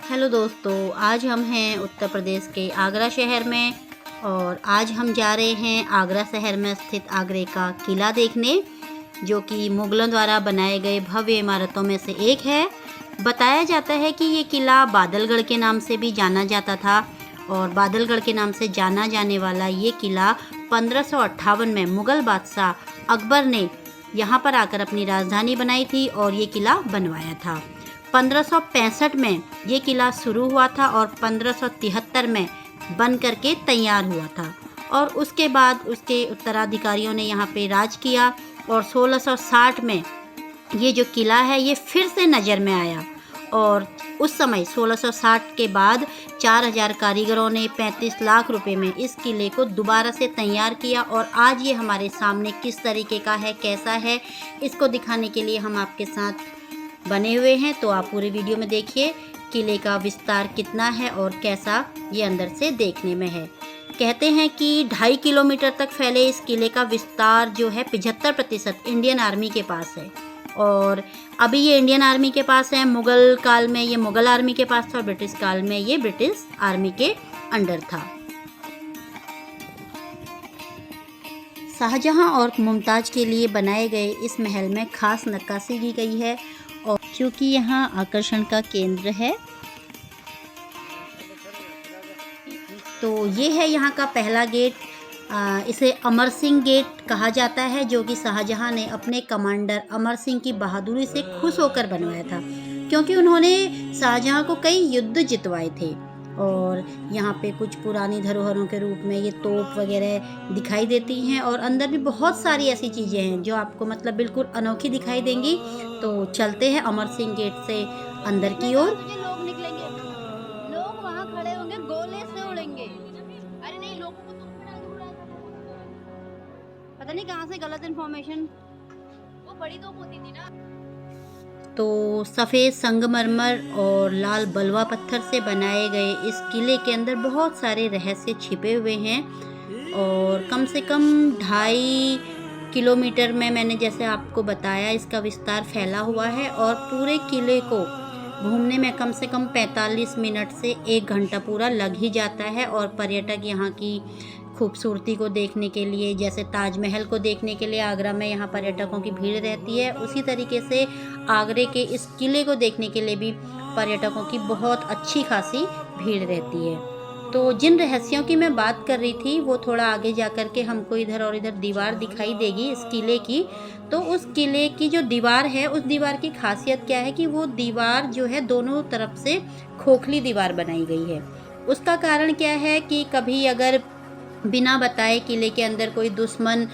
Hello दोस्तों, आज हम हैं उत्तर प्रदेश के आगरा शहर में और आज हम जा रहे हैं आगरा शहर में स्थित आगरे का किला देखने, जो कि मुगलों द्वारा बनाए गए भव्य इमारतों में से एक है। बताया जाता है कि ये किला बादलगढ़ के नाम से भी जाना जाता था और बादलगढ़ के नाम से जाना जाने वाला ये किला 1558 में मुग़ल बादशाह अकबर ने यहाँ पर आकर अपनी राजधानी बनाई थी और ये किला बनवाया था। 1565 में ये किला शुरू हुआ था और 1573 में बन करके तैयार हुआ था और उसके बाद उसके उत्तराधिकारियों ने यहाँ पे राज किया और 1660 में ये जो किला है ये फिर से नज़र में आया और उस समय 1660 के बाद 4000 कारीगरों ने 35 लाख रुपए में इस किले को दोबारा से तैयार किया और आज ये हमारे सामने किस तरीके का है, कैसा है, इसको दिखाने के लिए हम आपके साथ बने हुए हैं। तो आप पूरे वीडियो में देखिए किले का विस्तार कितना है और कैसा ये अंदर से देखने में है। कहते हैं कि 2.5 किलोमीटर तक फैले इस किले का विस्तार जो है 75% इंडियन आर्मी के पास है और अभी ये इंडियन आर्मी के पास है। मुग़ल काल में ये मुग़ल आर्मी के पास था और ब्रिटिश काल में ये ब्रिटिश आर्मी के अंडर था। शाहजहां और मुमताज़ के लिए बनाए गए इस महल में खास नक्काशी की गई है और क्योंकि यहाँ आकर्षण का केंद्र है तो ये है यहाँ का पहला गेट। इसे अमर सिंह गेट कहा जाता है, जो कि शाहजहां ने अपने कमांडर अमर सिंह की बहादुरी से खुश होकर बनवाया था, क्योंकि उन्होंने शाहजहां को कई युद्ध जितवाए थे। और यहाँ पे कुछ पुरानी धरोहरों के रूप में ये तोप वगैरह दिखाई देती हैं और अंदर भी बहुत सारी ऐसी चीज़ें हैं जो आपको मतलब बिल्कुल अनोखी दिखाई देंगी। तो चलते हैं अमर सिंह गेट से अंदर की ओर। लोग निकलेंगे, लोग वहाँ खड़े होंगे, गोले से उड़ेंगे। अरे नहीं, लोगों को तुम पे डाल के उड़ाया था। पता नहीं कहाँ से गलत इन्फॉर्मेशन, वो बड़ी तोप होती थी ना। तो सफ़ेद संगमरमर और लाल बलुआ पत्थर से बनाए गए इस किले के अंदर बहुत सारे रहस्य छिपे हुए हैं और कम से कम 2.5 किलोमीटर में मैंने जैसे आपको बताया इसका विस्तार फैला हुआ है और पूरे किले को घूमने में कम से कम 45 मिनट से 1 घंटा पूरा लग ही जाता है। और पर्यटक यहाँ की खूबसूरती को देखने के लिए, जैसे ताजमहल को देखने के लिए आगरा में यहाँ पर्यटकों की भीड़ रहती है, उसी तरीके से आगरे के इस किले को देखने के लिए भी पर्यटकों की बहुत अच्छी खासी भीड़ रहती है। तो जिन रहस्यों की मैं बात कर रही थी वो थोड़ा आगे जा कर के हमको इधर और इधर दीवार दिखाई देगी इस किले की। तो उस किले की जो दीवार है, उस दीवार की खासियत क्या है कि वो दीवार जो है दोनों तरफ से खोखली दीवार बनाई गई है। उसका कारण क्या है कि कभी अगर बिना बताए किले के अंदर कोई दुश्मन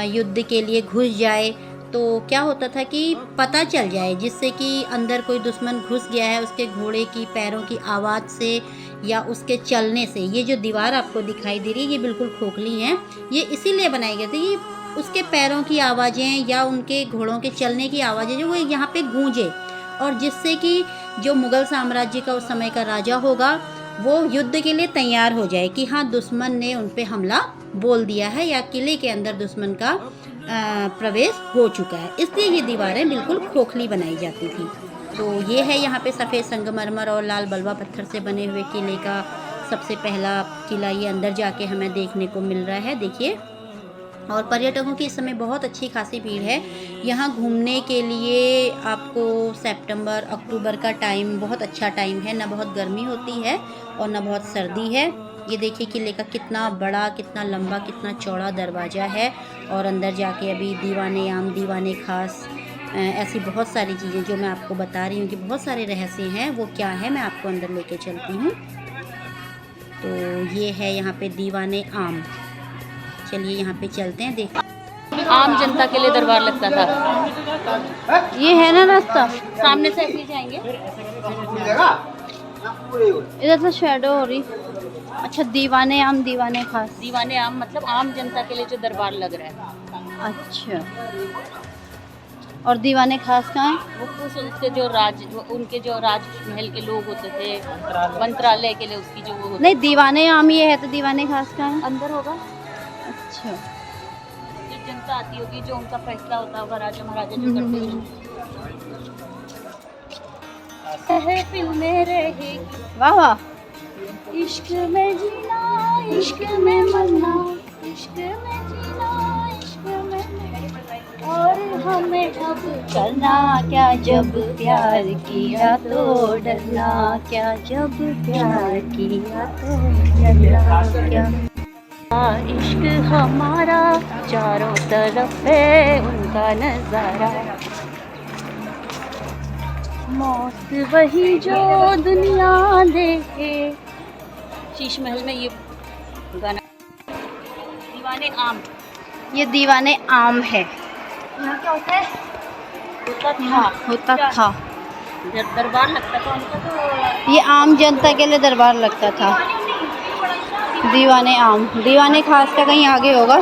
युद्ध के लिए घुस जाए तो क्या होता था कि पता चल जाए, जिससे कि अंदर कोई दुश्मन घुस गया है, उसके घोड़े की पैरों की आवाज़ से या उसके चलने से। ये जो दीवार आपको दिखाई दे रही है ये बिल्कुल खोखली है, ये इसीलिए बनाई गई थी कि उसके पैरों की आवाज़ें या उनके घोड़ों के चलने की आवाज़ें जो वो यहाँ पे गूंजे और जिससे कि जो मुग़ल साम्राज्य का उस समय का राजा होगा वो युद्ध के लिए तैयार हो जाए कि हाँ दुश्मन ने उन पे हमला बोल दिया है या किले के अंदर दुश्मन का प्रवेश हो चुका है। इसलिए ये दीवारें बिल्कुल खोखली बनाई जाती थी। तो ये है यहाँ पे सफ़ेद संगमरमर और लाल बलुआ पत्थर से बने हुए किले का सबसे पहला किला ये अंदर जाके हमें देखने को मिल रहा है, देखिए। और पर्यटकों की इस समय बहुत अच्छी खासी भीड़ है यहाँ घूमने के लिए। आपको सितंबर अक्टूबर का टाइम बहुत अच्छा टाइम है, ना बहुत गर्मी होती है और ना बहुत सर्दी है। ये देखिए किले का कितना बड़ा, कितना लंबा, कितना चौड़ा दरवाज़ा है और अंदर जाके अभी दीवाने आम, दीवाने खास, ऐसी बहुत सारी चीज़ें जो मैं आपको बता रही हूँ कि बहुत सारे रहस्य हैं, वो क्या है मैं आपको अंदर लेके चलती हूँ। तो ये है यहाँ पे दीवाने आम। चलिए यहाँ पे चलते हैं, देखते। आम जनता के लिए दरबार लगता था। ये है ना रास्ता, सामने से ऐसे जाएंगे, इधर से शैडो हो रही। अच्छा, दीवाने आम, दीवाने खास। दीवाने आम मतलब आम जनता के लिए जो दरबार लग रहा है। अच्छा, और दीवाने खास कहाँ है? वो उनके जो राजमहल के लोग होते थे, मंत्रालय के लिए उसकी जो वो नहीं, दीवाने आम ये है तो दीवाने खास कहाँ है? अंदर होगा। अच्छा, जो जनता आती होगी, जो उनका फैसला होता होगा, राजा महाराजा जो करते हैं। महफिल में रहेगी। वाह वाह। इश्क में जीना, इश्क में मरना, इश्क में जीना, इश्क में मरना। और हमें अब करना क्या, जब प्यार किया तो डरना क्या, जब प्यार किया तो डरना क्या। इश्क हमारा चारों तरफ है उनका नजारा, मौत वही जो दुनिया देखे। शीश महल में ये गाना दीवाने आम, ये दीवाने आम है। यहाँ क्या होता है? होता था जब दरबार लगता था उनका, तो ये आम जनता के लिए दरबार लगता था। दीवाने आम, दीवाने खास का कहीं आगे होगा,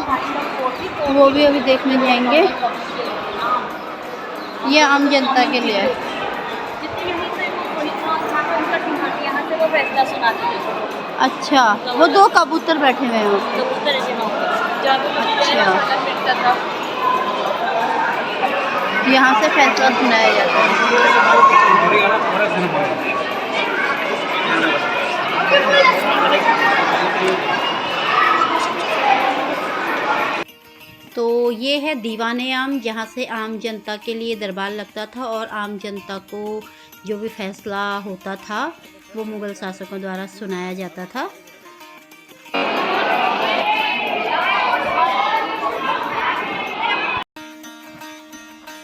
वो भी अभी देखने जाएंगे। ये आम जनता के लिए है। अच्छा, वो दो कबूतर बैठे हुए हैं। अच्छा, यहाँ से फैसला सुनाया जाता है। तो ये है दीवाने आम, जहाँ से आम जनता के लिए दरबार लगता था और आम जनता को जो भी फैसला होता था वो मुग़ल शासकों द्वारा सुनाया जाता था।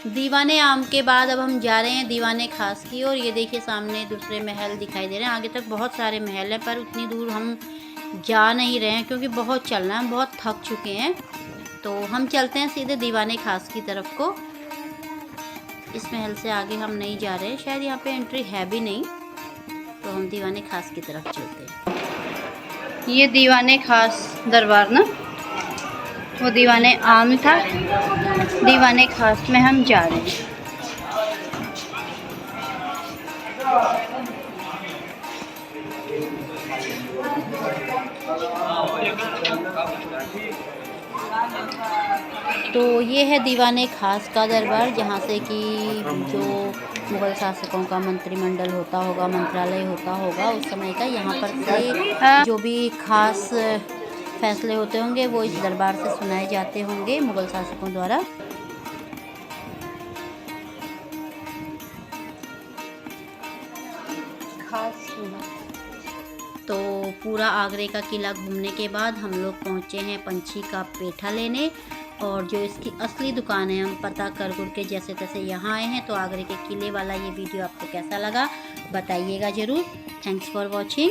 दीवाने आम के बाद अब हम जा रहे हैं दीवाने खास की ओर। ये देखिए सामने दूसरे महल दिखाई दे रहे हैं। आगे तक बहुत सारे महल हैं पर उतनी दूर हम जा नहीं रहे हैं क्योंकि बहुत चलना है, बहुत थक चुके हैं। तो हम चलते हैं सीधे दीवाने खास की तरफ को। इस महल से आगे हम नहीं जा रहे हैं, शायद यहाँ पे एंट्री है भी नहीं, तो हम दीवाने खास की तरफ चलते हैं। ये दीवाने खास दरबार ना, वो दीवाने आम था, दीवाने खास में हम जा रहे हैं। तो ये है दीवाने खास का दरबार, जहाँ से कि जो मुग़ल शासकों का मंत्रिमंडल होता होगा, मंत्रालय होता होगा उस समय का, यहाँ पर से जो भी खास फैसले होते होंगे वो इस दरबार से सुनाए जाते होंगे मुग़ल शासकों द्वारा। खास तो पूरा आगरे का किला घूमने के बाद हम लोग पहुँचे हैं पंछी का पेठा लेने, और जो इसकी असली दुकान है हम पता कर के जैसे तैसे यहाँ आए हैं। तो आगरे के किले वाला ये वीडियो आपको कैसा लगा बताइएगा ज़रूर। Thanks for watching.